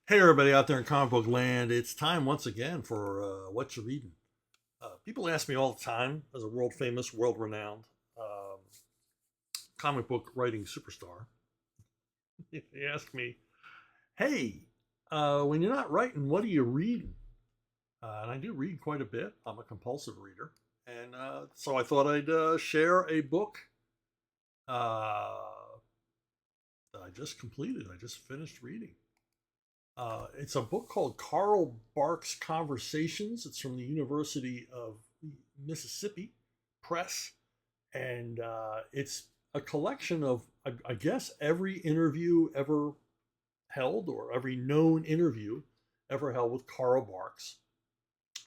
Hey, everybody out there in comic book land. It's time once again for Whatcha Readin. People ask me all the time, as a world famous, world renowned um, comic book writing superstar, they ask me, hey, when you're not writing, what are you reading? And I do read quite a bit. I'm a compulsive reader. And so I thought I'd share a book uh, that I just completed. I just finished reading. It's a book called Carl Barks Conversations. It's from the University of Mississippi Press, and it's a collection of, I guess, every interview ever held, or every known interview ever held with Carl Barks,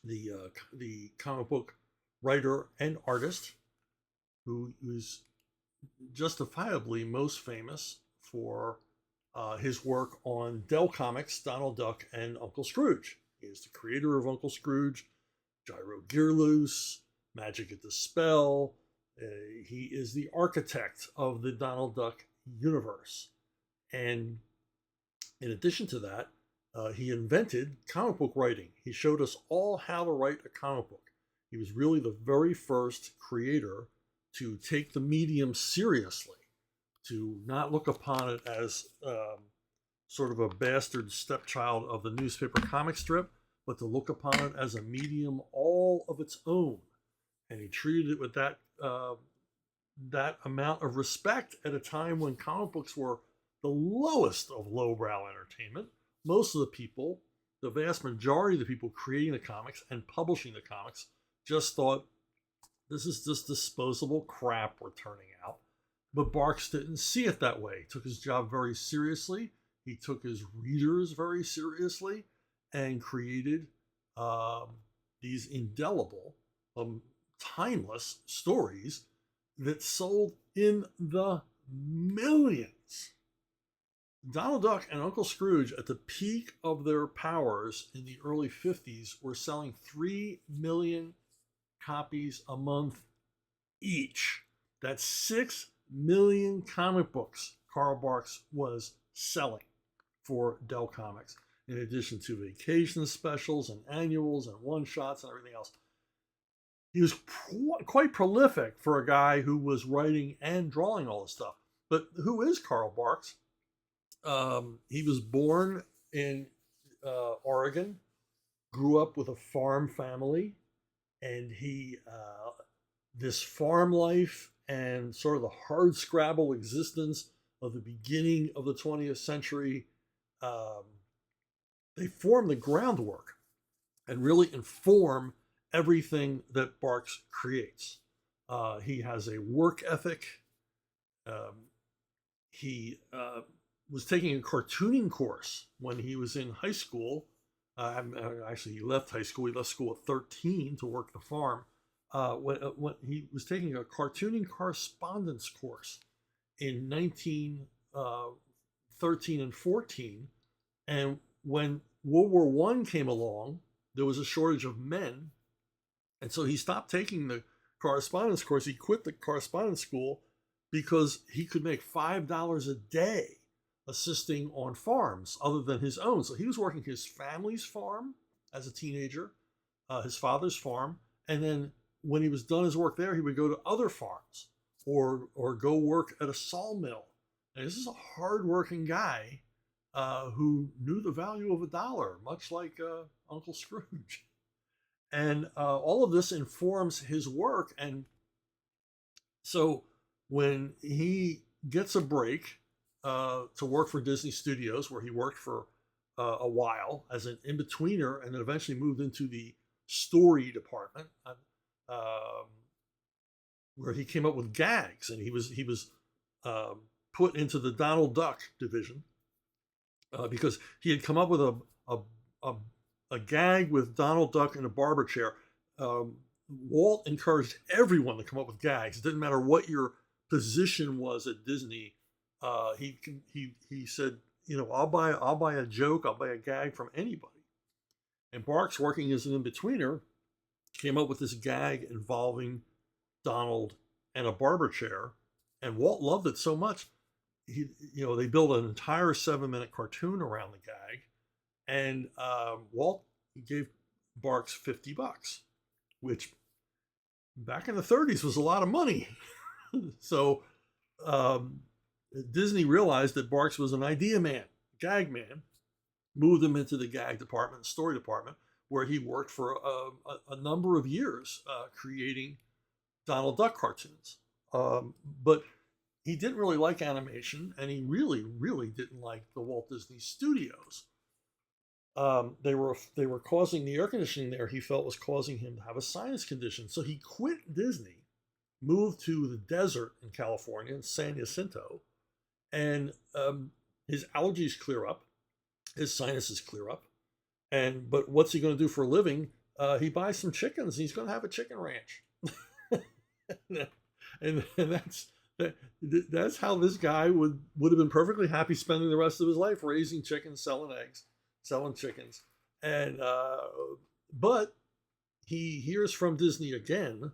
the comic book writer and artist, who is justifiably most famous for his work on Dell Comics, Donald Duck, and Uncle Scrooge. He is the creator of Uncle Scrooge, Gyro Gearloose, Magic at the Spell. He is the architect of the Donald Duck universe. And in addition to that, he invented comic book writing. He showed us all how to write a comic book. He was really the very first creator to take the medium seriously, to not look upon it as sort of a bastard stepchild of the newspaper comic strip, but to look upon it as a medium all of its own. And he treated it with that amount of respect at a time when comic books were the lowest of lowbrow entertainment. Most of the people, the vast majority of the people creating the comics and publishing the comics, just thought this is just disposable crap we're turning out. But Barks didn't see it that way. He took his job very seriously. He took his readers very seriously and created um, these indelible, timeless stories that sold in the millions. Donald Duck and Uncle Scrooge, at the peak of their powers in the early 50s, were selling 3 million copies a month each. That's 6 million comic books Carl Barks was selling for Dell Comics, in addition to vacation specials and annuals and one shots and everything else. He was quite prolific for a guy who was writing and drawing all this stuff. But who is Carl Barks? He was born in Oregon, grew up with a farm family, and this farm life and sort of the hard scrabble existence of the beginning of the 20th century, um, they form the groundwork and really inform everything that Barks creates. He has a work ethic. Um, he was taking a cartooning course when he was in high school. Actually, he left high school. He left school at 13 to work the farm. When he was taking a cartooning correspondence course in 1913 and 14, and when World War One came along, there was a shortage of men, and so he stopped taking the correspondence course. He quit the correspondence school because he could make $5 a day assisting on farms other than his own. So he was working his family's farm as a teenager, his father's farm, and then when he was done his work there, he would go to other farms or go work at a sawmill. And this is a hardworking guy who knew the value of a dollar, much like Uncle Scrooge. And all of this informs his work. And so when he gets a break to work for Disney Studios, where he worked for a while as an in-betweener, and then eventually moved into the story department, um, where he came up with gags, and he was put into the Donald Duck division because he had come up with a, a, a gag with Donald Duck in a barber chair. Um, Walt encouraged everyone to come up with gags. It didn't matter what your position was at Disney. He said, I'll buy a joke, I'll buy a gag from anybody. And Barks, working as an in-betweener, came up with this gag involving Donald and a barber chair, and Walt loved it so much. They built an entire 7-minute cartoon around the gag, And Walt gave Barks $50, which back in the 30s was a lot of money. So um, Disney realized that Barks was an idea man, gag man, moved him into the gag department, story department, where he worked for a number of years creating Donald Duck cartoons. But he didn't really like animation, and he really, really didn't like the Walt Disney Studios. They were causing the air conditioning there. He felt was causing him to have a sinus condition, so he quit Disney, moved to the desert in California, in San Jacinto, and his allergies clear up, his sinuses clear up, but what's he going to do for a living? He buys some chickens. And he's going to have a chicken ranch, and that's how this guy would have been perfectly happy spending the rest of his life raising chickens, selling eggs, selling chickens, and but he hears from Disney again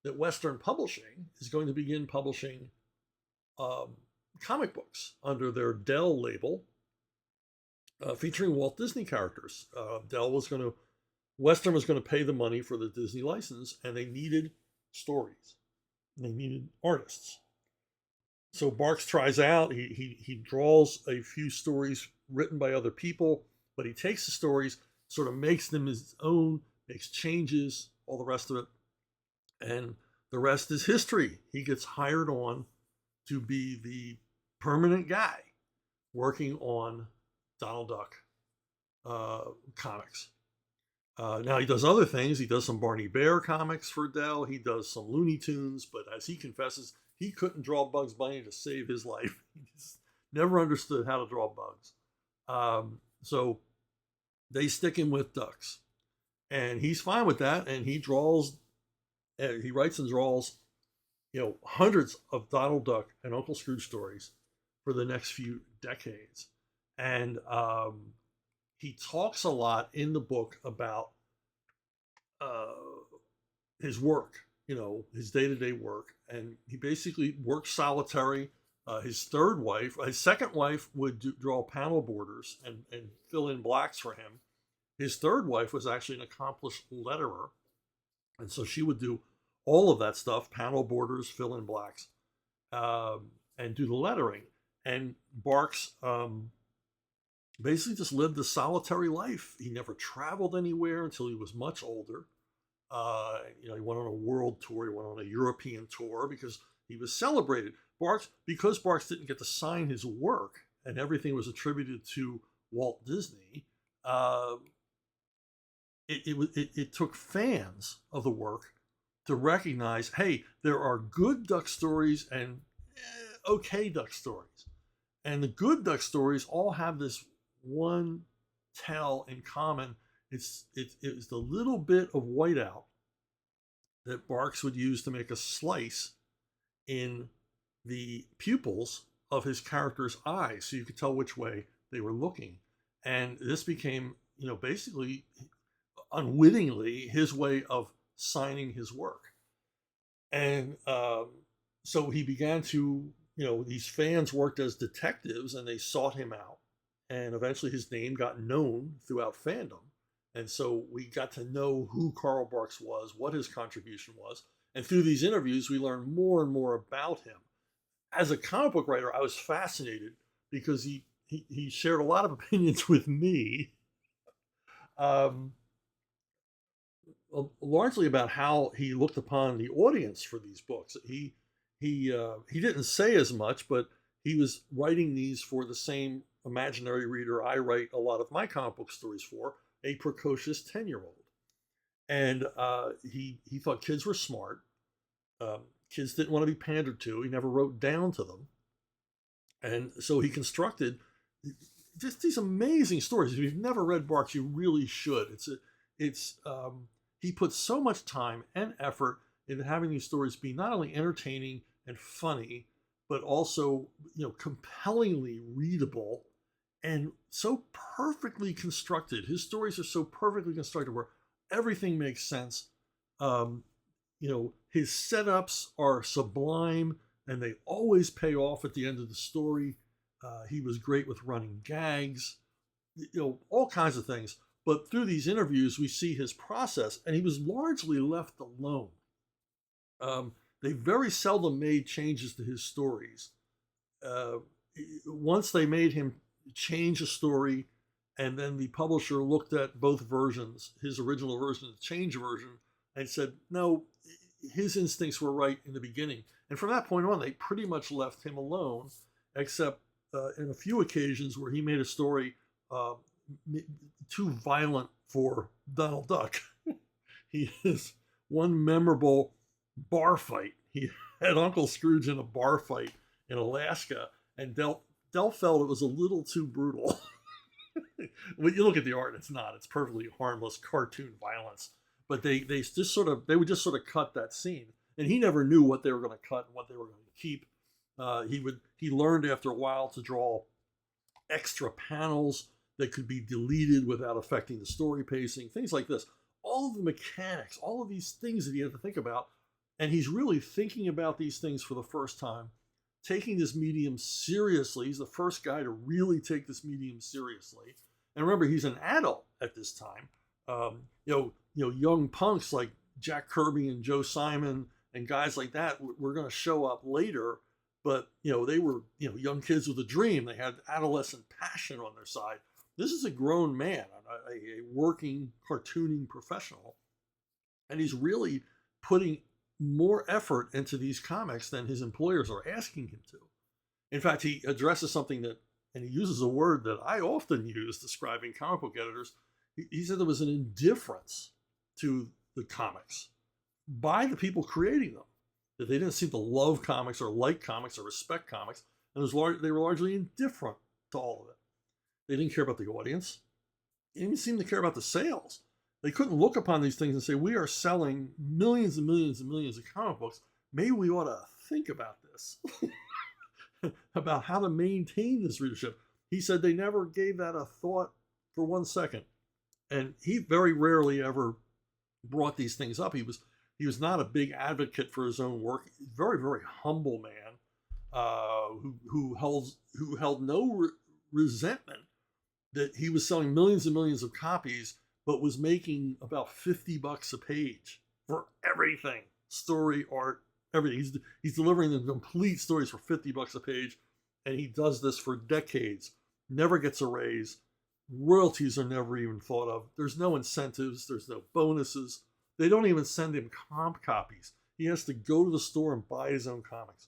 that Western Publishing is going to begin publishing comic books under their Dell label, featuring Walt Disney characters. Western was going to pay the money for the Disney license, and they needed stories. They needed artists. So Barks tries out. He draws a few stories written by other people, but he takes the stories, sort of makes them his own, makes changes, all the rest of it. And the rest is history. He gets hired on to be the permanent guy working on Donald Duck comics. Now he does other things. He does some Barney Bear comics for Dell. He does some Looney Tunes, but as he confesses, he couldn't draw Bugs Bunny to save his life. He just never understood how to draw bugs. So they stick him with ducks, and he's fine with that. And he writes and draws, hundreds of Donald Duck and Uncle Scrooge stories for the next few decades. And he talks a lot in the book about his work, his day-to-day work. And he basically works solitary. His second wife would draw panel borders and fill in blacks for him. His third wife was actually an accomplished letterer. And so she would do all of that stuff, panel borders, fill in blacks, and do the lettering. And Barks basically just lived a solitary life. He never traveled anywhere until he was much older. He went on a world tour. He went on a European tour because he was celebrated. Because Barks didn't get to sign his work and everything was attributed to Walt Disney, it took fans of the work to recognize, hey, there are good duck stories and okay duck stories. And the good duck stories all have this one tell in common. It's the little bit of whiteout that Barks would use to make a slice in the pupils of his character's eyes, so you could tell which way they were looking. And this became, basically unwittingly his way of signing his work. And so he began to, these fans worked as detectives and they sought him out. And eventually his name got known throughout fandom. And so we got to know who Carl Barks was, what his contribution was. And through these interviews, we learned more and more about him. As a comic book writer, I was fascinated because he shared a lot of opinions with me, largely about how he looked upon the audience for these books. He didn't say as much, but he was writing these for the same imaginary reader I write a lot of my comic book stories for, a precocious 10-year-old. And he thought kids were smart. Kids didn't want to be pandered to. He never wrote down to them. And so he constructed just these amazing stories. If you've never read Barks, you really should. He put so much time and effort into having these stories be not only entertaining and funny, but also, compellingly readable and so perfectly constructed. His stories are so perfectly constructed where everything makes sense. His setups are sublime and they always pay off at the end of the story. He was great with running gags. all kinds of things. But through these interviews, we see his process, and he was largely left alone. They very seldom made changes to his stories. Uh, Once they made him change a story, and then the publisher looked at both versions, his original version and the change version, and said, no, his instincts were right in the beginning. And from that point on, they pretty much left him alone, except in a few occasions where he made a story uh, too violent for Donald Duck. He has one memorable bar fight. He had Uncle Scrooge in a bar fight in Alaska, and Del felt it was a little too brutal. When you look at the art, it's not. It's perfectly harmless cartoon violence. But they would just sort of cut that scene, and he never knew what they were going to cut and what they were going to keep. He learned after a while to draw extra panels that could be deleted without affecting the story pacing, things like this. All of the mechanics, all of these things that he had to think about, and he's really thinking about these things for the first time, taking this medium seriously. He's the first guy to really take this medium seriously. And remember, he's an adult at this time. Young punks like Jack Kirby and Joe Simon and guys like that were going to show up later, but they were young kids with a dream. They had adolescent passion on their side. This is a grown man, a working cartooning professional, and he's really putting more effort into these comics than his employers are asking him to. In fact, he addresses something that, and he uses a word that I often use describing comic book editors. He said there was an indifference to the comics by the people creating them, that they didn't seem to love comics or like comics or respect comics, and they were largely indifferent to all of it. They didn't care about the audience. They didn't seem to care about the sales. They couldn't look upon these things and say, we are selling millions and millions and millions of comic books. Maybe we ought to think about this, about how to maintain this readership. He said they never gave that a thought for 1 second. And he very rarely ever brought these things up. He was not a big advocate for his own work. Very, very humble man who held no resentment that he was selling millions and millions of copies, but was making about $50 a page for everything, story, art, everything. He's delivering the complete stories for $50 a page, and he does this for decades. Never gets a raise. Royalties are never even thought of. There's no incentives. There's no bonuses. They don't even send him comp copies. He has to go to the store and buy his own comics.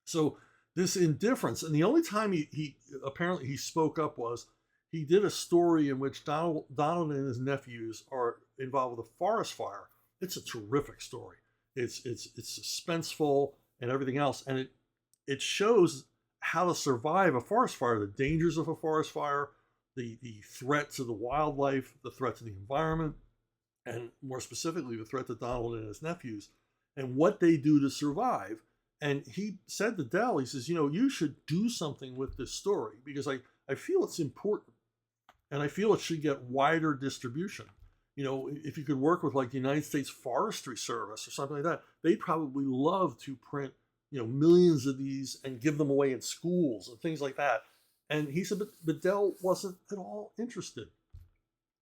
So this indifference, and the only time he apparently he spoke up was he did a story in which Donald and his nephews are involved with a forest fire. It's a terrific story. It's suspenseful and everything else, and it shows how to survive a forest fire, the dangers of a forest fire, the threat to the wildlife, the threat to the environment, and more specifically the threat to Donald and his nephews, and what they do to survive. And he said to Dell, he says, you should do something with this story because I feel it's important, and I feel it should get wider distribution. If you could work with like the United States Forestry Service or something like that, they'd probably love to print, millions of these and give them away in schools and things like that. And he said, but Dell wasn't at all interested.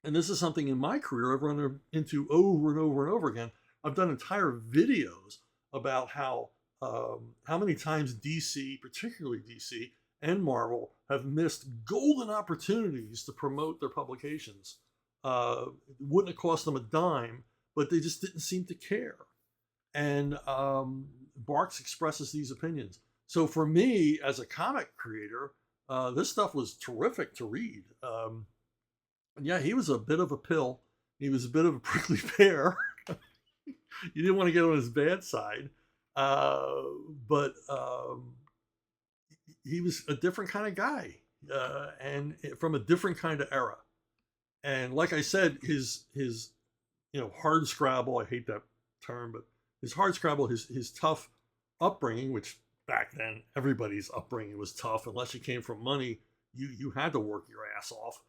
And this is something in my career I've run into over and over and over again. I've done entire videos about how many times DC, particularly DC and Marvel, have missed golden opportunities to promote their publications. It wouldn't have cost them a dime, but they just didn't seem to care. And Barks expresses these opinions. So for me, as a comic creator, this stuff was terrific to read. Yeah, he was a bit of a pill. He was a bit of a prickly pear. You didn't want to get on his bad side. But he was a different kind of guy, and from a different kind of era. And like I said, his hard scrabble, I hate that term, but his hard scrabble, his tough upbringing, which back then everybody's upbringing was tough. Unless you came from money, you had to work your ass off.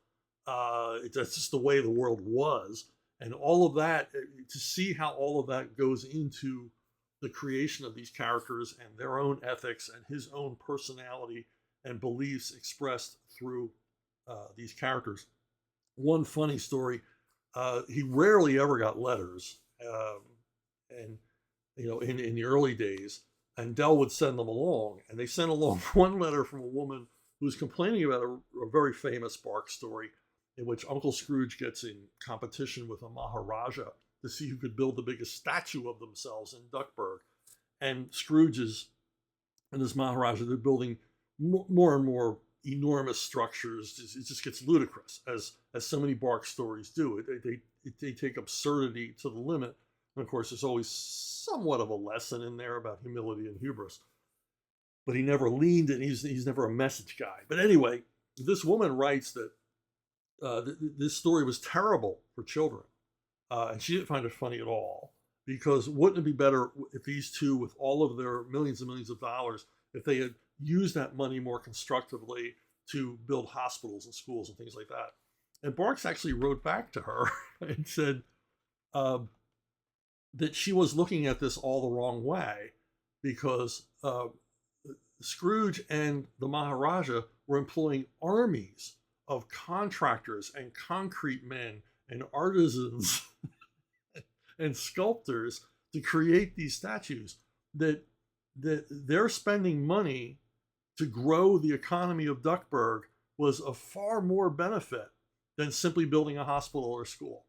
That's just the way the world was. And all of that, to see how all of that goes into the creation of these characters and their own ethics and his own personality and beliefs expressed through these characters. One funny story: he rarely ever got letters, and in the early days, and Dell would send them along, and they sent along one letter from a woman who was complaining about a very famous Bark story in which Uncle Scrooge gets in competition with a Maharaja to see who could build the biggest statue of themselves in Duckburg. And Scrooge and this Maharaja, they're building more and more enormous structures. It just gets ludicrous, as so many Bark stories do. They take absurdity to the limit. And of course, there's always somewhat of a lesson in there about humility and hubris. But he never leaned it. He's never a message guy. But anyway, this woman writes that this story was terrible for children. And she didn't find it funny at all, because wouldn't it be better if these two, with all of their millions and millions of dollars, if they had used that money more constructively to build hospitals and schools and things like that? And Barks actually wrote back to her and said that she was looking at this all the wrong way, because Scrooge and the Maharaja were employing armies of contractors and concrete men and artisans and sculptors to create these statues, that they're spending money to grow the economy of Duckburg was of far more benefit than simply building a hospital or school.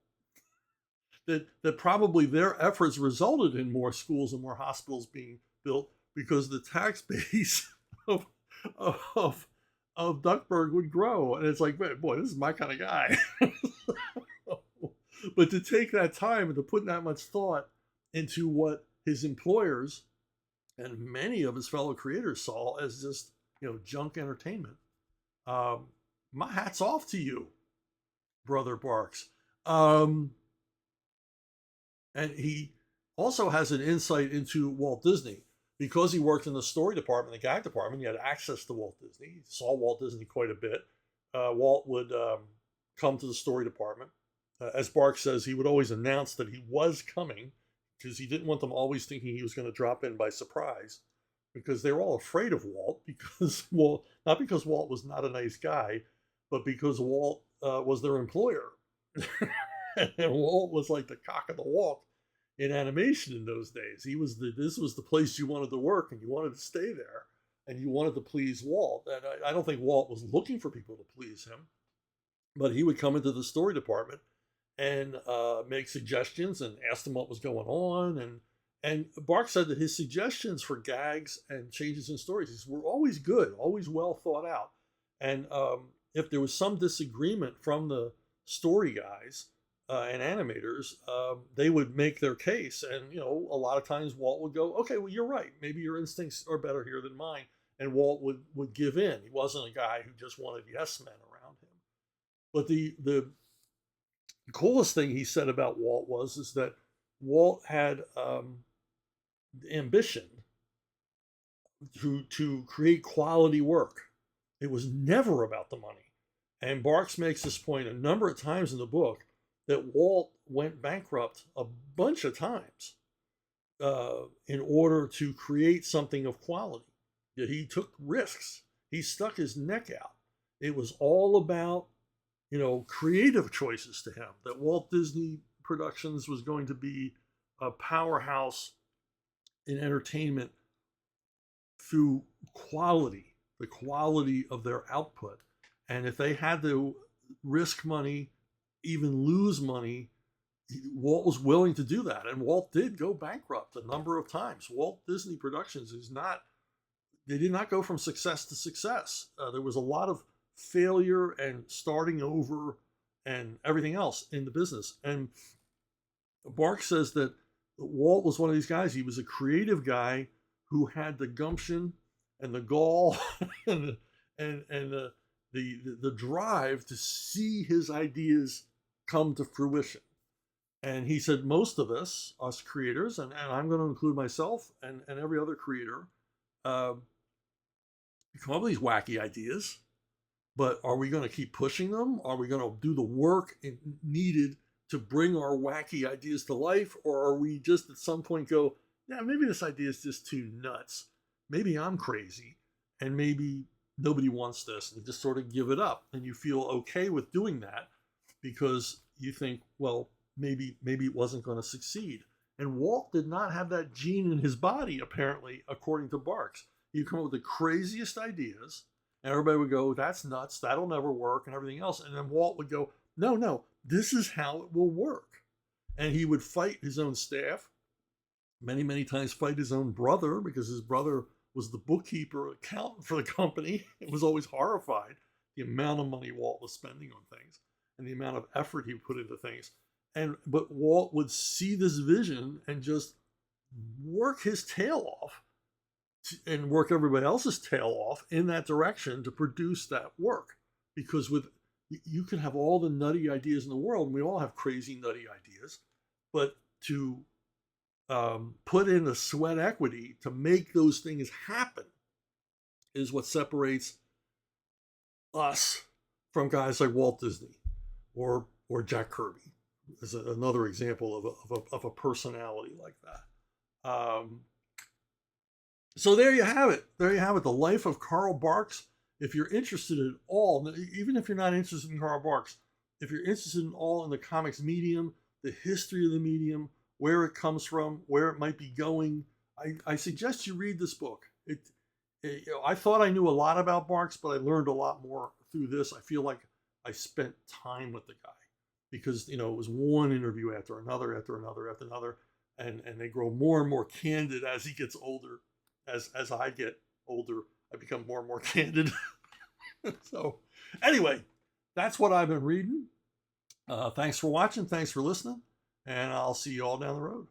That probably their efforts resulted in more schools and more hospitals being built, because the tax base of Duckburg would grow. And it's like, boy, this is my kind of guy. But to take that time and to put that much thought into what his employers and many of his fellow creators saw as just, junk entertainment. My hat's off to you, Brother Barks. And he also has an insight into Walt Disney. Because he worked in the story department, the gag department, he had access to Walt Disney. He saw Walt Disney quite a bit. Walt would come to the story department. As Barks says, he would always announce that he was coming, because he didn't want them always thinking he was going to drop in by surprise, because they were all afraid of Walt, not because Walt was not a nice guy, but because Walt was their employer. And Walt was like the cock of the walk in animation in those days. This was the place you wanted to work, and you wanted to stay there, and you wanted to please Walt. And I don't think Walt was looking for people to please him, but he would come into the story department and make suggestions and ask them what was going on. And Bark said that his suggestions for gags and changes in stories were always good, always well thought out. And if there was some disagreement from the story guys and animators, they would make their case. And, a lot of times Walt would go, okay, well, you're right. Maybe your instincts are better here than mine. And Walt would give in. He wasn't a guy who just wanted yes men around him. But the coolest thing he said about Walt is that Walt had ambition to create quality work. It was never about the money. And Barks makes this point a number of times in the book, that Walt went bankrupt a bunch of times in order to create something of quality. That he took risks. He stuck his neck out. It was all about, creative choices to him. That Walt Disney Productions was going to be a powerhouse in entertainment through quality, the quality of their output. And if they had to risk money, even lose money, Walt was willing to do that. And Walt did go bankrupt a number of times. Walt Disney Productions they did not go from success to success. There was a lot of failure and starting over and everything else in the business. And Barks says that Walt was one of these guys. He was a creative guy who had the gumption and the gall and the drive to see his ideas come to fruition. And he said, most of us creators, and I'm going to include myself and every other creator, come up with these wacky ideas, but are we going to keep pushing them? Are we going to do the work needed to bring our wacky ideas to life? Or are we just at some point go, yeah, maybe this idea is just too nuts. Maybe I'm crazy, and maybe nobody wants this, and you just sort of give it up, and you feel okay with doing that because you think, well, maybe it wasn't going to succeed. And Walt did not have that gene in his body, apparently, according to Barks. He'd come up with the craziest ideas, and everybody would go, that's nuts, that'll never work, and everything else. And then Walt would go, no, this is how it will work. And he would fight his own staff, many times fight his own brother, because his brother was the bookkeeper, accountant for the company. It was always horrified, the amount of money Walt was spending on things and the amount of effort he put into things. But Walt would see this vision and just work his tail off and work everybody else's tail off in that direction to produce that work. Because you can have all the nutty ideas in the world, and we all have crazy nutty ideas, but to put in the sweat equity to make those things happen is what separates us from guys like Walt Disney or Jack Kirby, is another example of a personality like that. So there you have it. There you have it. The life of Carl Barks. If you're interested at all, even if you're not interested in Carl Barks, if you're interested in all in the comics medium, the history of the medium, where it comes from, where it might be going, I suggest you read this book. I thought I knew a lot about Barks, but I learned a lot more through this. I feel like I spent time with the guy because, it was one interview after another, and they grow more and more candid as he gets older. As I get older, I become more and more candid. So anyway, that's what I've been reading. Thanks for watching. Thanks for listening. And I'll see you all down the road.